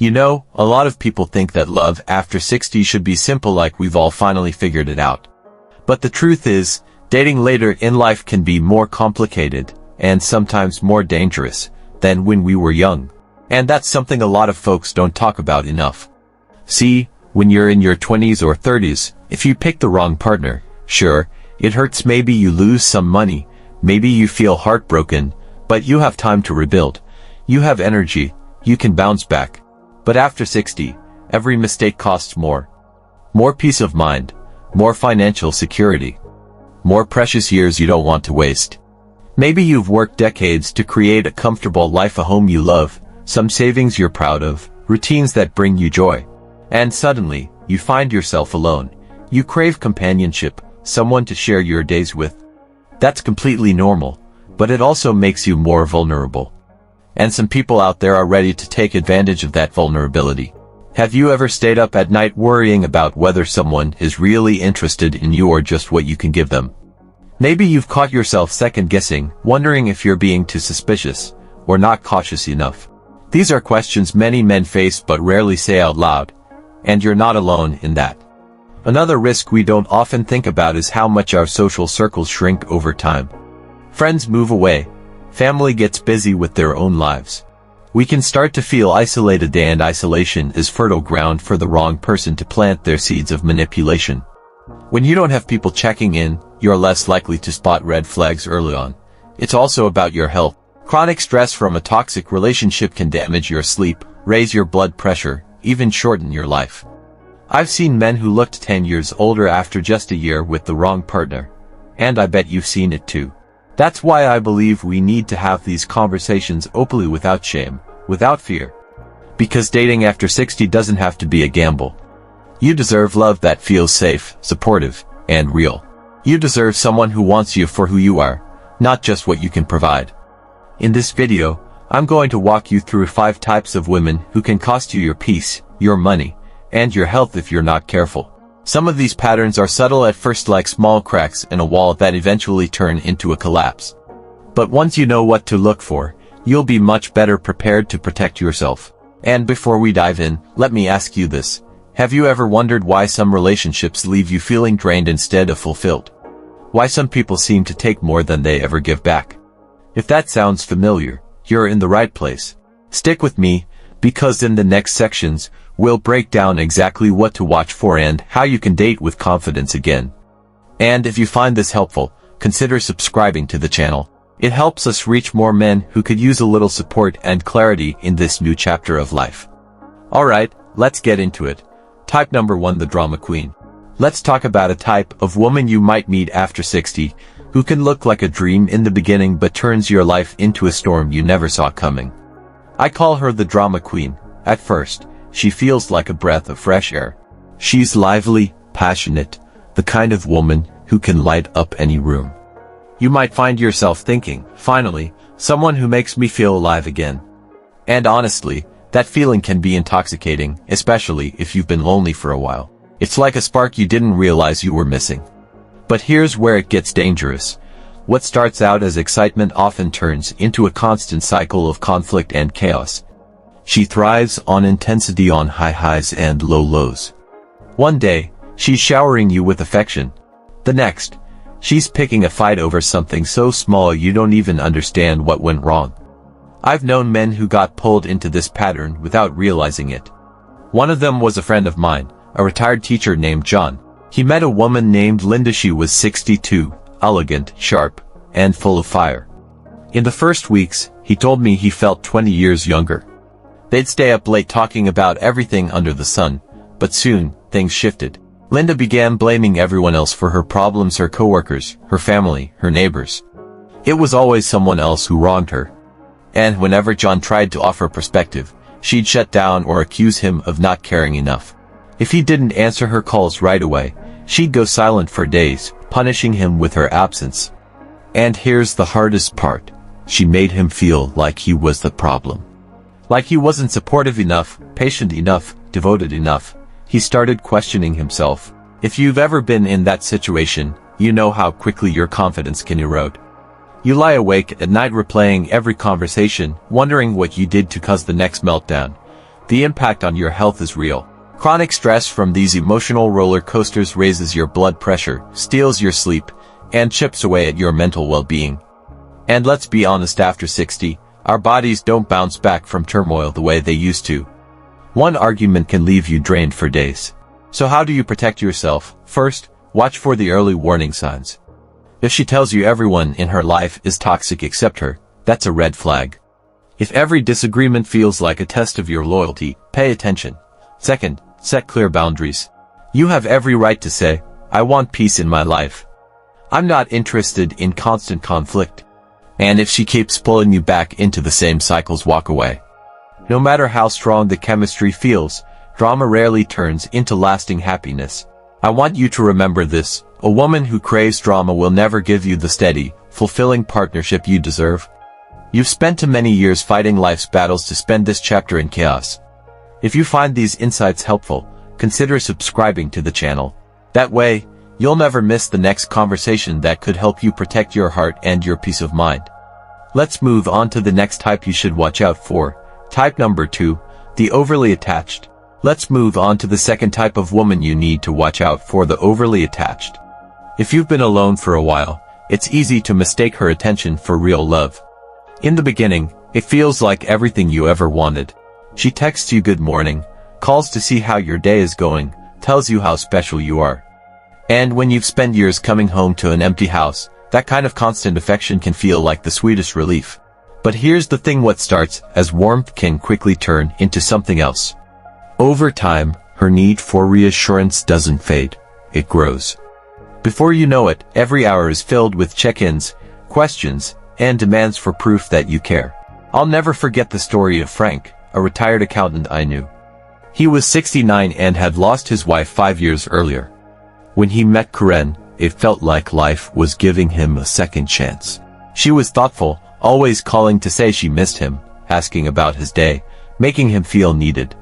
You know, a lot of people think that love after 60 should be simple, like we've all finally figured it out. But the truth is, dating later in life can be more complicated, and sometimes more dangerous, than when we were young. And that's something a lot of folks don't talk about enough. See, when you're in your 20s or 30s, if you pick the wrong partner, sure, it hurts, maybe you lose some money, maybe you feel heartbroken, but you have time to rebuild. You have energy, you can bounce back. But after 60, every mistake costs more. More peace of mind, more financial security, more precious years you don't want to waste. Maybe you've worked decades to create a comfortable life, a home you love, some savings you're proud of, routines that bring you joy. And suddenly, you find yourself alone. You crave companionship, someone to share your days with. That's completely normal, but it also makes you more vulnerable. And some people out there are ready to take advantage of that vulnerability. Have you ever stayed up at night worrying about whether someone is really interested in you or just what you can give them? Maybe you've caught yourself second-guessing, wondering if you're being too suspicious, or not cautious enough. These are questions many men face but rarely say out loud, and you're not alone in that. Another risk we don't often think about is how much our social circles shrink over time. Friends move away. Family gets busy with their own lives. We can start to feel isolated, and isolation is fertile ground for the wrong person to plant their seeds of manipulation. When you don't have people checking in, you're less likely to spot red flags early on. It's also about your health. Chronic stress from a toxic relationship can damage your sleep, raise your blood pressure, even shorten your life. I've seen men who looked 10 years older after just a year with the wrong partner. And I bet you've seen it too. That's why I believe we need to have these conversations openly, without shame, without fear. Because dating after 60 doesn't have to be a gamble. You deserve love that feels safe, supportive, and real. You deserve someone who wants you for who you are, not just what you can provide. In this video, I'm going to walk you through 5 types of women who can cost you your peace, your money, and your health if you're not careful. Some of these patterns are subtle at first, like small cracks in a wall that eventually turn into a collapse. But once you know what to look for, you'll be much better prepared to protect yourself. And before we dive in, let me ask you this. Have you ever wondered why some relationships leave you feeling drained instead of fulfilled? Why some people seem to take more than they ever give back? If that sounds familiar, you're in the right place. Stick with me, because in the next sections, we'll break down exactly what to watch for and how you can date with confidence again. And if you find this helpful, consider subscribing to the channel. It helps us reach more men who could use a little support and clarity in this new chapter of life. Alright, let's get into it. Type number 1, the drama queen. Let's talk about a type of woman you might meet after 60, who can look like a dream in the beginning but turns your life into a storm you never saw coming. I call her the drama queen. At first, she feels like a breath of fresh air. She's lively, passionate, the kind of woman who can light up any room. You might find yourself thinking, finally, someone who makes me feel alive again. And honestly, that feeling can be intoxicating, especially if you've been lonely for a while. It's like a spark you didn't realize you were missing. But here's where it gets dangerous. What starts out as excitement often turns into a constant cycle of conflict and chaos. She thrives on intensity, on high highs and low lows. One day, she's showering you with affection. The next, she's picking a fight over something so small you don't even understand what went wrong. I've known men who got pulled into this pattern without realizing it. One of them was a friend of mine, a retired teacher named John. He met a woman named Linda. She was 62, elegant, sharp, and full of fire. In the first weeks, he told me he felt 20 years younger. They'd stay up late talking about everything under the sun, but soon, things shifted. Linda began blaming everyone else for her problems, her coworkers, her family, her neighbors. It was always someone else who wronged her. And whenever John tried to offer perspective, she'd shut down or accuse him of not caring enough. If he didn't answer her calls right away, she'd go silent for days, punishing him with her absence. And here's the hardest part. She made him feel like he was the problem. Like he wasn't supportive enough, patient enough, devoted enough. He started questioning himself. If you've ever been in that situation, you know how quickly your confidence can erode. You lie awake at night replaying every conversation, wondering what you did to cause the next meltdown. The impact on your health is real. Chronic stress from these emotional roller coasters raises your blood pressure, steals your sleep, and chips away at your mental well-being. And let's be honest, after 60, our bodies don't bounce back from turmoil the way they used to. One argument can leave you drained for days. So how do you protect yourself? First, watch for the early warning signs. If she tells you everyone in her life is toxic except her, that's a red flag. If every disagreement feels like a test of your loyalty, pay attention. Second, set clear boundaries. You have every right to say, I want peace in my life. I'm not interested in constant conflict. And if she keeps pulling you back into the same cycles, walk away. No matter how strong the chemistry feels, drama rarely turns into lasting happiness. I want you to remember this. A woman who craves drama will never give you the steady, fulfilling partnership you deserve. You've spent too many years fighting life's battles to spend this chapter in chaos. If you find these insights helpful, consider subscribing to the channel. That way, you'll never miss the next conversation that could help you protect your heart and your peace of mind. Let's move on to the next type you should watch out for. Type number 2, the overly attached. Let's move on to the second type of woman you need to watch out for, the overly attached. If you've been alone for a while, it's easy to mistake her attention for real love. In the beginning, it feels like everything you ever wanted. She texts you good morning, calls to see how your day is going, tells you how special you are. And when you've spent years coming home to an empty house, that kind of constant affection can feel like the sweetest relief. But here's the thing, what starts as warmth can quickly turn into something else. Over time, her need for reassurance doesn't fade, it grows. Before you know it, every hour is filled with check-ins, questions, and demands for proof that you care. I'll never forget the story of Frank, a retired accountant I knew. He was 69 and had lost his wife 5 years earlier. When he met Karen, it felt like life was giving him a second chance. She was thoughtful, always calling to say she missed him, asking about his day, making him feel needed.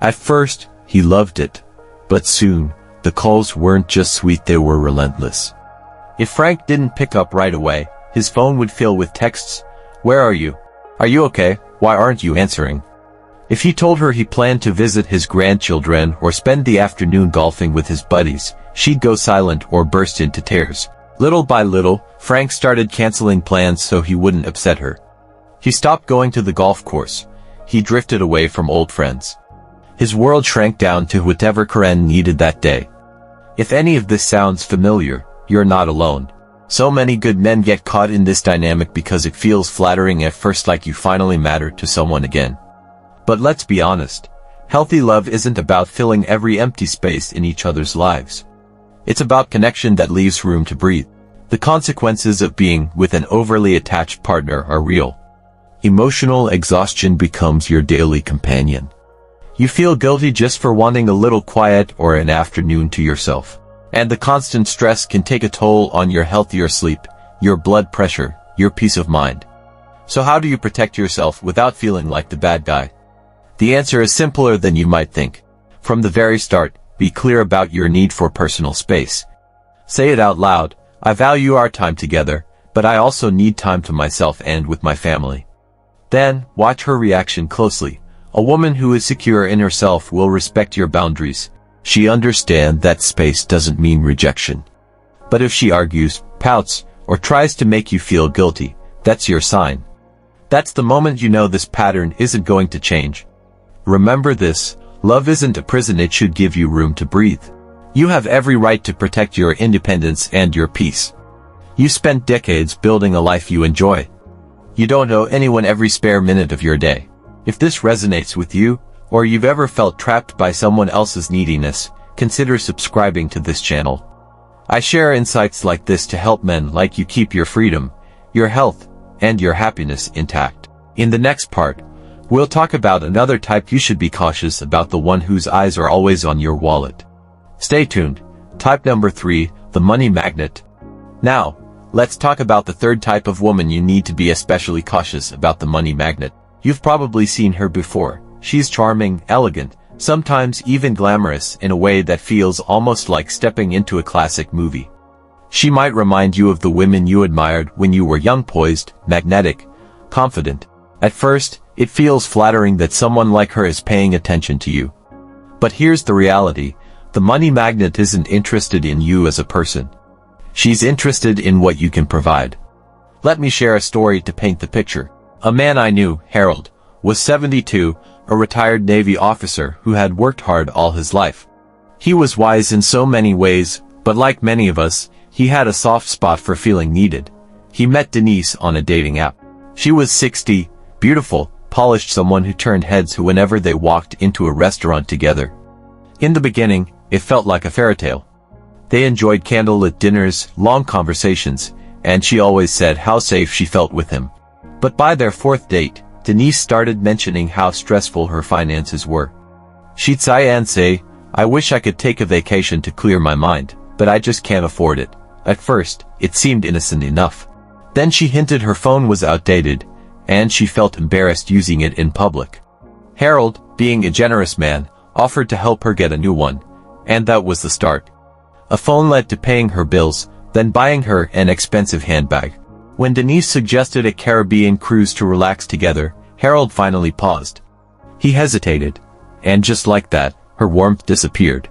At first, he loved it, but soon, the calls weren't just sweet, they were relentless. If Frank didn't pick up right away, his phone would fill with texts. Where are you? Are you okay? Why aren't you answering? If he told her he planned to visit his grandchildren or spend the afternoon golfing with his buddies, she'd go silent or burst into tears. Little by little, Frank started canceling plans so he wouldn't upset her. He stopped going to the golf course. He drifted away from old friends. His world shrank down to whatever Karen needed that day. If any of this sounds familiar, you're not alone. So many good men get caught in this dynamic because it feels flattering at first, like you finally matter to someone again. But let's be honest, healthy love isn't about filling every empty space in each other's lives. It's about connection that leaves room to breathe. The consequences of being with an overly attached partner are real. Emotional exhaustion becomes your daily companion. You feel guilty just for wanting a little quiet or an afternoon to yourself. And the constant stress can take a toll on your health, your sleep, your blood pressure, your peace of mind. So how do you protect yourself without feeling like the bad guy? The answer is simpler than you might think. From the very start, be clear about your need for personal space. Say it out loud. I value our time together, but I also need time to myself and with my family. Then, watch her reaction closely. A woman who is secure in herself will respect your boundaries. She understands that space doesn't mean rejection. But if she argues, pouts, or tries to make you feel guilty, that's your sign. That's the moment you know this pattern isn't going to change. Remember this, love isn't a prison, it should give you room to breathe. You have every right to protect your independence and your peace. You spent decades building a life you enjoy. You don't owe anyone every spare minute of your day. If this resonates with you, or you've ever felt trapped by someone else's neediness, consider subscribing to this channel. I share insights like this to help men like you keep your freedom, your health, and your happiness intact. In the next part, we'll talk about another type you should be cautious about, the one whose eyes are always on your wallet. Stay tuned. Type number 3, the money magnet. Now, let's talk about the third type of woman you need to be especially cautious about, the money magnet. You've probably seen her before. She's charming, elegant, sometimes even glamorous in a way that feels almost like stepping into a classic movie. She might remind you of the women you admired when you were young, poised, magnetic, confident. At first, it feels flattering that someone like her is paying attention to you. But here's the reality. The money magnet isn't interested in you as a person. She's interested in what you can provide. Let me share a story to paint the picture. A man I knew, Harold, was 72, a retired Navy officer who had worked hard all his life. He was wise in so many ways, but like many of us, he had a soft spot for feeling needed. He met Denise on a dating app. She was 60, beautiful, polished, someone who turned heads whenever they walked into a restaurant together. In the beginning, it felt like a fairy tale. They enjoyed candlelit dinners, long conversations, and she always said how safe she felt with him. But by their fourth date, Denise started mentioning how stressful her finances were. She'd sigh and say, "I wish I could take a vacation to clear my mind, but I just can't afford it." At first, it seemed innocent enough. Then she hinted her phone was outdated, and she felt embarrassed using it in public. Harold, being a generous man, offered to help her get a new one, and that was the start. A phone led to paying her bills, then buying her an expensive handbag. When Denise suggested a Caribbean cruise to relax together, Harold finally paused. He hesitated, and just like that, her warmth disappeared.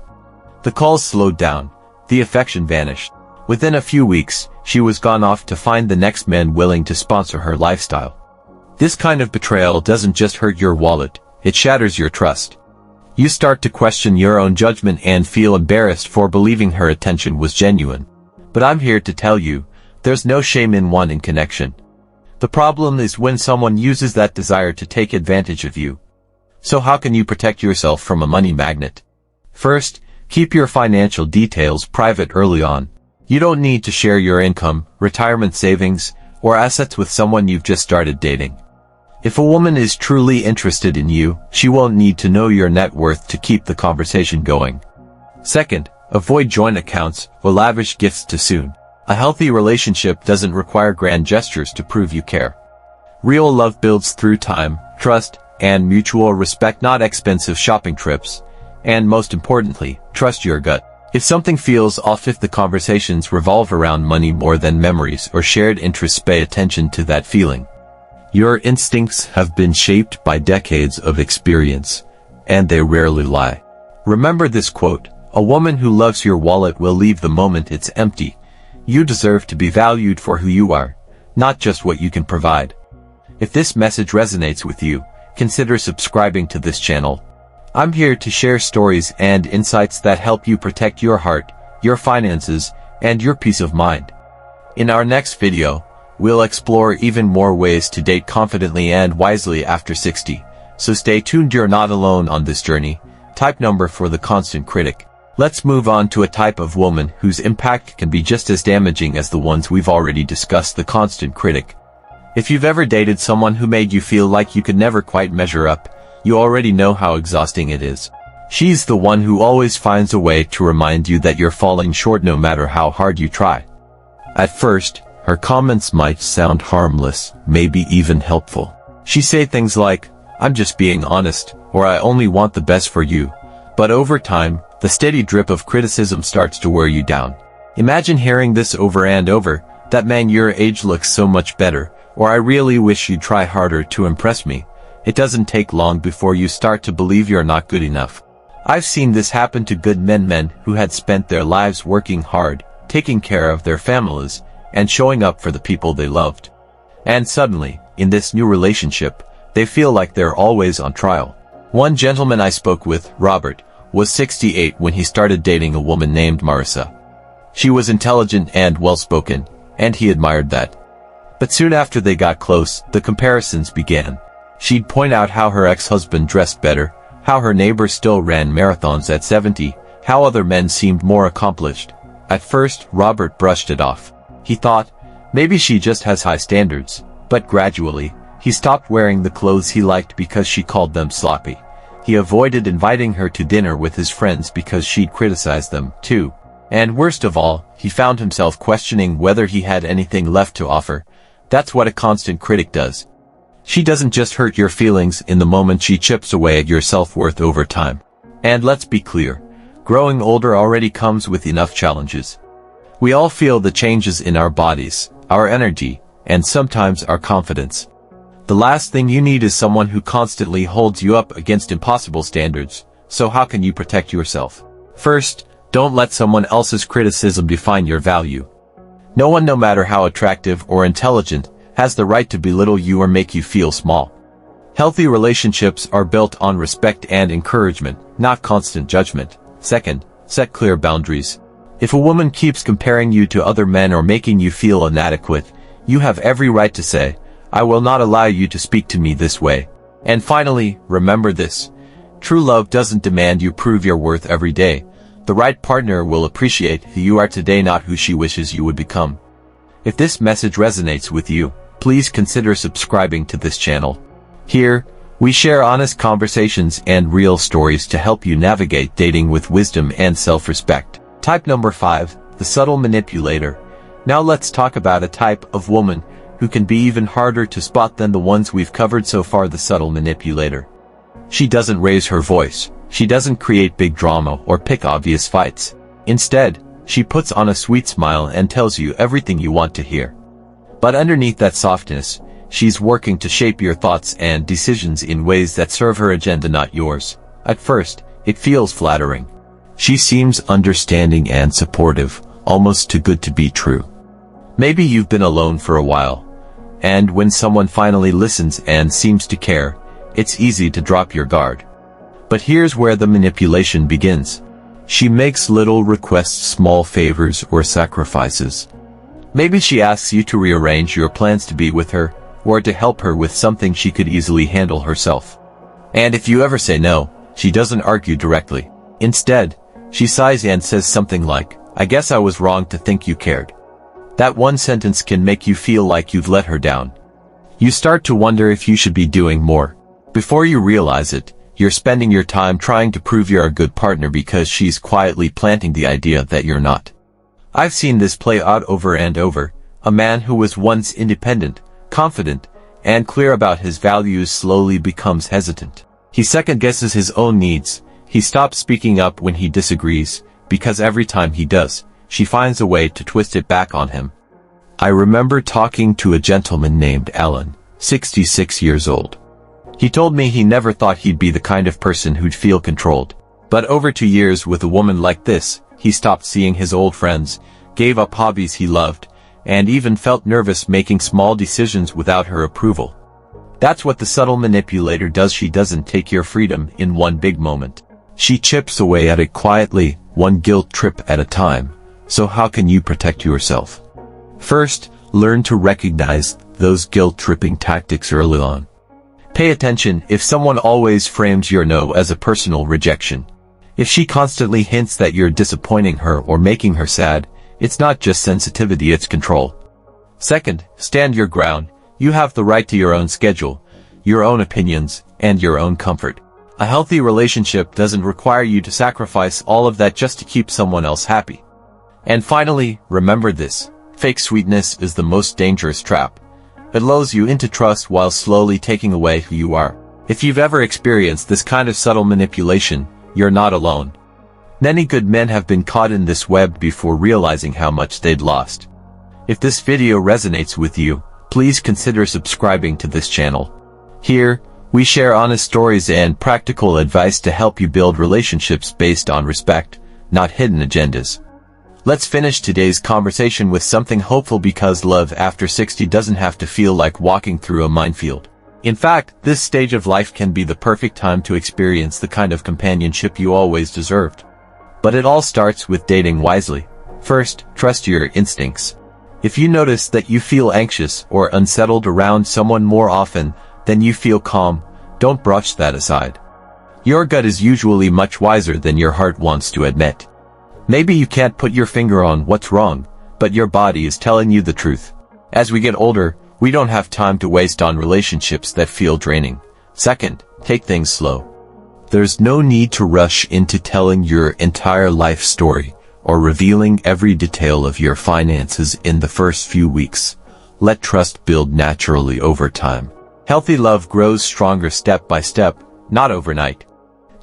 The calls slowed down, the affection vanished. Within a few weeks, she was gone off to find the next man willing to sponsor her lifestyle. This kind of betrayal doesn't just hurt your wallet, it shatters your trust. You start to question your own judgment and feel embarrassed for believing her attention was genuine. But I'm here to tell you, there's no shame in wanting connection. The problem is when someone uses that desire to take advantage of you. So how can you protect yourself from a money magnet? First, keep your financial details private early on. You don't need to share your income, retirement savings, or assets with someone you've just started dating. If a woman is truly interested in you, she won't need to know your net worth to keep the conversation going. Second, avoid joint accounts or lavish gifts too soon. A healthy relationship doesn't require grand gestures to prove you care. Real love builds through time, trust, and mutual respect, not expensive shopping trips. And most importantly, trust your gut. If something feels off, if the conversations revolve around money more than memories or shared interests, pay attention to that feeling. Your instincts have been shaped by decades of experience, and they rarely lie. Remember this quote: "A woman who loves your wallet will leave the moment it's empty." You deserve to be valued for who you are, not just what you can provide. If this message resonates with you, consider subscribing to this channel. I'm here to share stories and insights that help you protect your heart, your finances, and your peace of mind. In our next video, we'll explore even more ways to date confidently and wisely after 60. So stay tuned, you're not alone on this journey. Type number for the constant critic. Let's move on to a type of woman whose impact can be just as damaging as the ones we've already discussed: the constant critic. If you've ever dated someone who made you feel like you could never quite measure up, you already know how exhausting it is. She's the one who always finds a way to remind you that you're falling short no matter how hard you try. At first, her comments might sound harmless, maybe even helpful. She say things like, "I'm just being honest," or "I only want the best for you." But over time, the steady drip of criticism starts to wear you down. Imagine hearing this over and over: "That man your age looks so much better," or "I really wish you'd try harder to impress me." It doesn't take long before you start to believe you're not good enough. I've seen this happen to good men who had spent their lives working hard, taking care of their families, and showing up for the people they loved. And suddenly, in this new relationship, they feel like they're always on trial. One gentleman I spoke with, Robert, was 68 when he started dating a woman named Marissa. She was intelligent and well-spoken, and he admired that. But soon after they got close, the comparisons began. She'd point out how her ex-husband dressed better, how her neighbor still ran marathons at 70, how other men seemed more accomplished. At first, Robert brushed it off. He thought, maybe she just has high standards. But gradually, he stopped wearing the clothes he liked because she called them sloppy. He avoided inviting her to dinner with his friends because she'd criticize them, too. And worst of all, he found himself questioning whether he had anything left to offer. That's what a constant critic does. She doesn't just hurt your feelings in the moment, she chips away at your self-worth over time. And let's be clear, growing older already comes with enough challenges. We all feel the changes in our bodies, our energy, and sometimes our confidence. The last thing you need is someone who constantly holds you up against impossible standards. So how can you protect yourself? First, don't let someone else's criticism define your value. No one, no matter how attractive or intelligent, has the right to belittle you or make you feel small. Healthy relationships are built on respect and encouragement, not constant judgment. Second, set clear boundaries. If a woman keeps comparing you to other men or making you feel inadequate, you have every right to say, "I will not allow you to speak to me this way." And finally, remember this. True love doesn't demand you prove your worth every day. The right partner will appreciate who you are today, not who she wishes you would become. If this message resonates with you, please consider subscribing to this channel. Here, we share honest conversations and real stories to help you navigate dating with wisdom and self-respect. Type number 5, the subtle manipulator. Now let's talk about a type of woman who can be even harder to spot than the ones we've covered so far, the subtle manipulator. She doesn't raise her voice. She doesn't create big drama or pick obvious fights. Instead, she puts on a sweet smile and tells you everything you want to hear. But underneath that softness, she's working to shape your thoughts and decisions in ways that serve her agenda, not yours. At first, it feels flattering. She seems understanding and supportive, almost too good to be true. Maybe you've been alone for a while, and when someone finally listens and seems to care, it's easy to drop your guard. But here's where the manipulation begins. She makes little requests, small favors or sacrifices. Maybe she asks you to rearrange your plans to be with her, or to help her with something she could easily handle herself. And if you ever say no, she doesn't argue directly. Instead, she sighs and says something like, "I guess I was wrong to think you cared." That one sentence can make you feel like you've let her down. You start to wonder if you should be doing more. Before you realize it, you're spending your time trying to prove you're a good partner because she's quietly planting the idea that you're not. I've seen this play out over and over. A man who was once independent, confident, and clear about his values slowly becomes hesitant. He second-guesses his own needs. He stops speaking up when he disagrees, because every time he does, she finds a way to twist it back on him. I remember talking to a gentleman named Alan, 66 years old. He told me he never thought he'd be the kind of person who'd feel controlled. But over 2 years with a woman like this, he stopped seeing his old friends, gave up hobbies he loved, and even felt nervous making small decisions without her approval. That's what the subtle manipulator does. She doesn't take your freedom in one big moment. She chips away at it quietly, one guilt trip at a time. So how can you protect yourself? First, learn to recognize those guilt-tripping tactics early on. Pay attention if someone always frames your no as a personal rejection. If she constantly hints that you're disappointing her or making her sad, it's not just sensitivity, it's control. Second, stand your ground. You have the right to your own schedule, your own opinions, and your own comfort. A healthy relationship doesn't require you to sacrifice all of that just to keep someone else happy. And finally, remember this. Fake sweetness is the most dangerous trap. It lulls you into trust while slowly taking away who you are. If you've ever experienced this kind of subtle manipulation, you're not alone. Many good men have been caught in this web before realizing how much they'd lost. If this video resonates with you, please consider subscribing to this channel. Here, we share honest stories and practical advice to help you build relationships based on respect, not hidden agendas. Let's finish today's conversation with something hopeful, because love after 60 doesn't have to feel like walking through a minefield. In fact, this stage of life can be the perfect time to experience the kind of companionship you always deserved. But it all starts with dating wisely. First, trust your instincts. If you notice that you feel anxious or unsettled around someone more often than you feel calm, don't brush that aside. Your gut is usually much wiser than your heart wants to admit. Maybe you can't put your finger on what's wrong, but your body is telling you the truth. As we get older, we don't have time to waste on relationships that feel draining. Second, take things slow. There's no need to rush into telling your entire life story or revealing every detail of your finances in the first few weeks. Let trust build naturally over time. Healthy love grows stronger step by step, not overnight.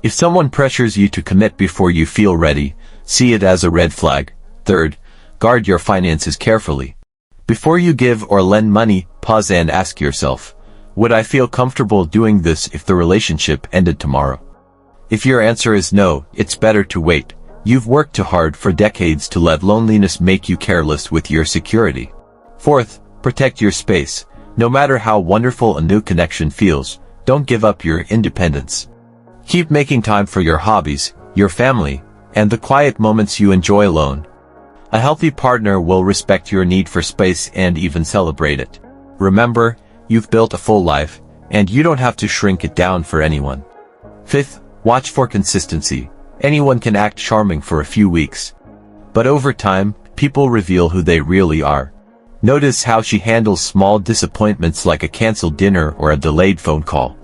If someone pressures you to commit before you feel ready, see it as a red flag. Third, guard your finances carefully. Before you give or lend money, pause and ask yourself, Would I feel comfortable doing this if the relationship ended tomorrow? If your answer is no, it's better to wait. You've worked too hard for decades to let loneliness make you careless with your security. Fourth, protect your space. No matter how wonderful a new connection feels, don't give up your independence. Keep making time for your hobbies, your family, and the quiet moments you enjoy alone. A healthy partner will respect your need for space and even celebrate it. Remember, you've built a full life, and you don't have to shrink it down for anyone. Fifth, watch for consistency. Anyone can act charming for a few weeks. But over time, people reveal who they really are. Notice how she handles small disappointments like a canceled dinner or a delayed phone call.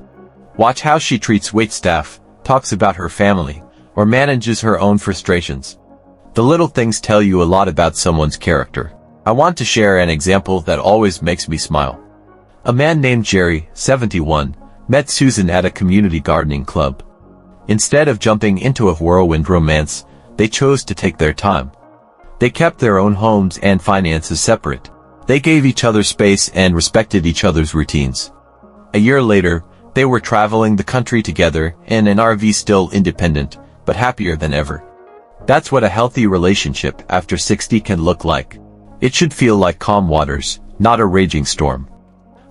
Watch how she treats waitstaff, talks about her family, or manages her own frustrations. The little things tell you a lot about someone's character. I want to share an example that always makes me smile. A man named Jerry, 71, met Susan at a community gardening club. Instead of jumping into a whirlwind romance, they chose to take their time. They kept their own homes and finances separate. They gave each other space and respected each other's routines. A year later, they were traveling the country together in an RV, still independent, but happier than ever. That's what a healthy relationship after 60 can look like. It should feel like calm waters, not a raging storm.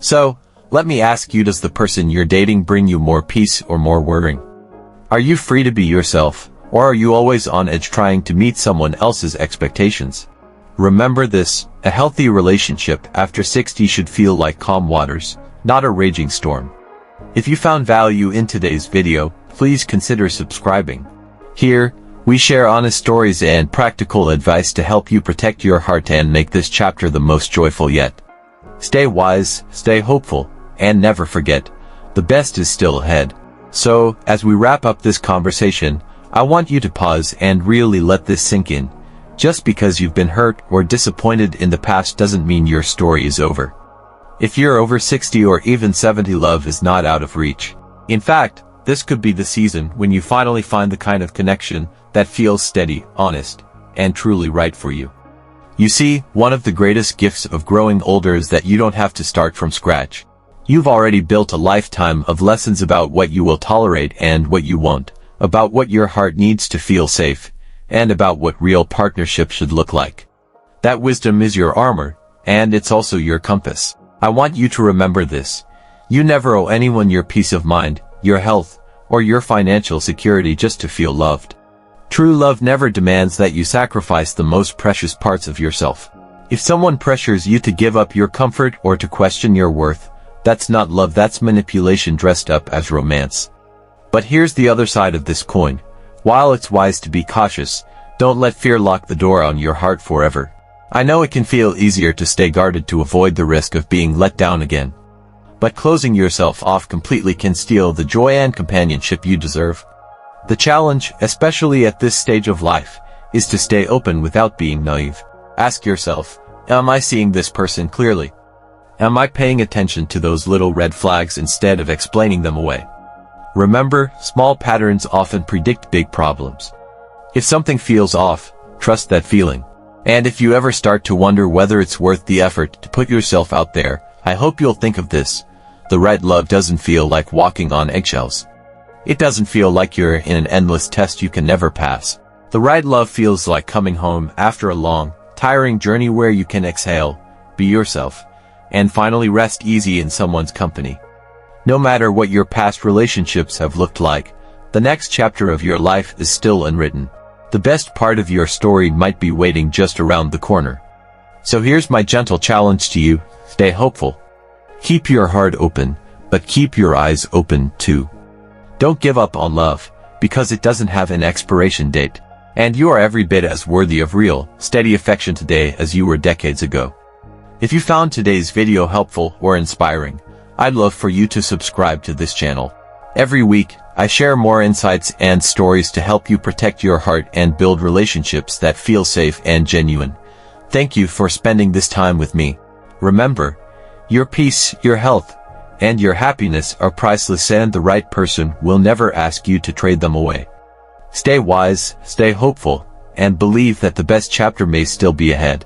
So, let me ask you, does the person you're dating bring you more peace or more worrying? Are you free to be yourself, or are you always on edge trying to meet someone else's expectations? Remember this, a healthy relationship after 60 should feel like calm waters, not a raging storm. If you found value in today's video, please consider subscribing. Here, we share honest stories and practical advice to help you protect your heart and make this chapter the most joyful yet. Stay wise, stay hopeful, and never forget, the best is still ahead. So, as we wrap up this conversation, I want you to pause and really let this sink in. Just because you've been hurt or disappointed in the past doesn't mean your story is over. If you're over 60 or even 70, love is not out of reach. In fact, this could be the season when you finally find the kind of connection that feels steady, honest, and truly right for you. You see, one of the greatest gifts of growing older is that you don't have to start from scratch. You've already built a lifetime of lessons about what you will tolerate and what you won't, about what your heart needs to feel safe, and about what real partnership should look like. That wisdom is your armor, and it's also your compass. I want you to remember this. You never owe anyone your peace of mind, your health, or your financial security just to feel loved. True love never demands that you sacrifice the most precious parts of yourself. If someone pressures you to give up your comfort or to question your worth, that's not love, that's manipulation dressed up as romance. But here's the other side of this coin. While it's wise to be cautious, don't let fear lock the door on your heart forever. I know it can feel easier to stay guarded to avoid the risk of being let down again. But closing yourself off completely can steal the joy and companionship you deserve. The challenge, especially at this stage of life, is to stay open without being naive. Ask yourself, am I seeing this person clearly? Am I paying attention to those little red flags instead of explaining them away? Remember, small patterns often predict big problems. If something feels off, trust that feeling. And if you ever start to wonder whether it's worth the effort to put yourself out there, I hope you'll think of this. The right love doesn't feel like walking on eggshells. It doesn't feel like you're in an endless test you can never pass. The right love feels like coming home after a long, tiring journey where you can exhale, be yourself, and finally rest easy in someone's company. No matter what your past relationships have looked like, the next chapter of your life is still unwritten. The best part of your story might be waiting just around the corner. So here's my gentle challenge to you, stay hopeful. Keep your heart open, but keep your eyes open too. Don't give up on love, because it doesn't have an expiration date, and you are every bit as worthy of real, steady affection today as you were decades ago. If you found today's video helpful or inspiring, I'd love for you to subscribe to this channel. Every week, I share more insights and stories to help you protect your heart and build relationships that feel safe and genuine. Thank you for spending this time with me. Remember, your peace, your health, and your happiness are priceless, and the right person will never ask you to trade them away. Stay wise, stay hopeful, and believe that the best chapter may still be ahead.